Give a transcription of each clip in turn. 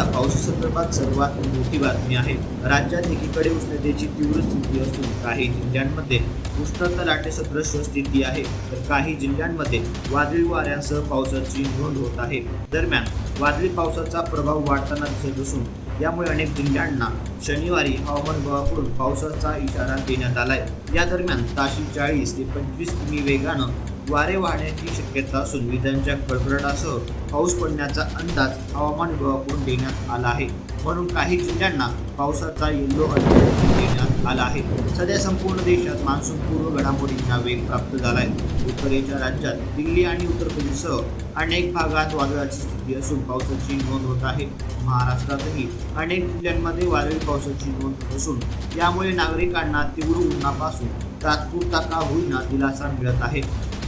आता पावसासंदर्भात सर्वात मोठी बातमी आहे। राज्यात एकीकडे उष्णतेची तीव्र स्थिती असून काही जिल्ह्यांमध्ये उष्णता लाटेसदृश स्थिती आहे, तर काही जिल्ह्यांमध्ये वादळी वाऱ्यासह पावसाची नोंद होत आहे। दरम्यान वादळी पावसाचा प्रभाव वाढताना दिसत असून यामुळे अनेक जिल्ह्यांना शनिवारी हवामान विभागाकडून पावसाचा इशारा देण्यात आलाय। या दरम्यान ताशी 40 ते 25 किमी वेगानं वारे वाहण्याची शक्यता असून विजांच्या कडकडाटासह पाऊस पडण्याचा अंदाज हवामान विभागाकडून देण्यात आला आहे। म्हणून काही जिल्ह्यांना पावसाचा येलो अलर्ट देण्यात आला आहे। सध्या संपूर्ण देशात मान्सून पूर्व घडामोडींना वेग प्राप्त झाला आहे। उत्तरेच्या राज्यात दिल्ली आणि उत्तर प्रदेशसह अनेक भागात वादळाची स्थिती असून पावसाची नोंद होत आहे। महाराष्ट्रातही अनेक जिल्ह्यांमध्ये वादळी पावसाची नोंद होत असून यामुळे नागरिकांना तीव्र उन्हापासून तात्पुरता का होईना दिलासा मिळत आहे।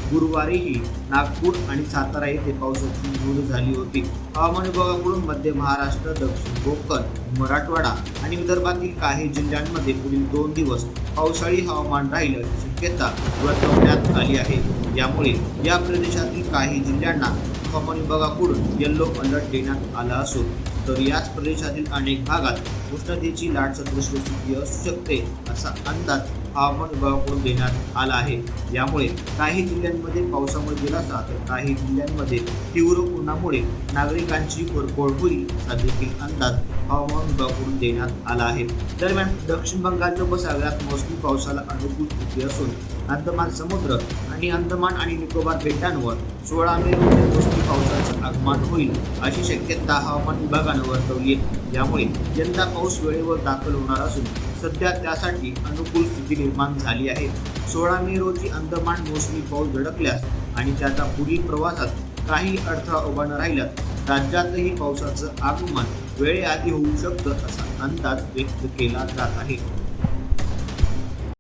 गुरुवारीही नागपूर आणि सातारा येथे पावसाची नोंद झाली होती। हवामान विभागाकडून मध्य महाराष्ट्र, दक्षिण कोकण, मराठवाडा आणि विदर्भातील काही जिल्ह्यांमध्ये पुढील 2 दिवस पावसाळी हवामान राहील अशी शक्यता वर्तवण्यात आली आहे। यामुळे या प्रदेशातील काही जिल्ह्यांना हवामान विभागाकडून येलो अलर्ट देण्यात आला असून तर याच प्रदेशातील अनेक भागात उष्णतेची लाट सदृश स्थिती असू शकते असा अंदाज हवामान विभागाकडून देण्यात आला आहे। यामुळे काही जिल्ह्यांमध्ये पावसामुळे दिलासा तर काही जिल्ह्यांमध्ये तीव्र उन्हामुळे नागरिकांची होरपळ होईल असा देखील अंदाज हवामान विभागाकडून देण्यात आला आहे। दरम्यान दक्षिण बंगालच्या उपसागरात मोसमी पावसाला अनुकूल स्थिती असून अंदमान समुद्र आणि अंदमान आणि निकोबार बेटांवर 16 मे रोजी मोसमी पावसाचं आगमन होईल अशी शक्यता हवामान विभागानं वर्तवली आहे। यामुळे यंदा पाऊस वेळेवर दाखल होणार असून सध्या त्यासाठी अनुकूल स्थिती निर्माण झाली आहे। 16 मे रोजी अंदमान मोसमी पाऊस धडकल्यास आणि त्याचा पुढील प्रवासात काही अडथळा उभा न राहिल्यास राज्यातही पावसाचं आगमन वेळेआधी होऊ शकतं असा अंदाज व्यक्त केला जात आहे।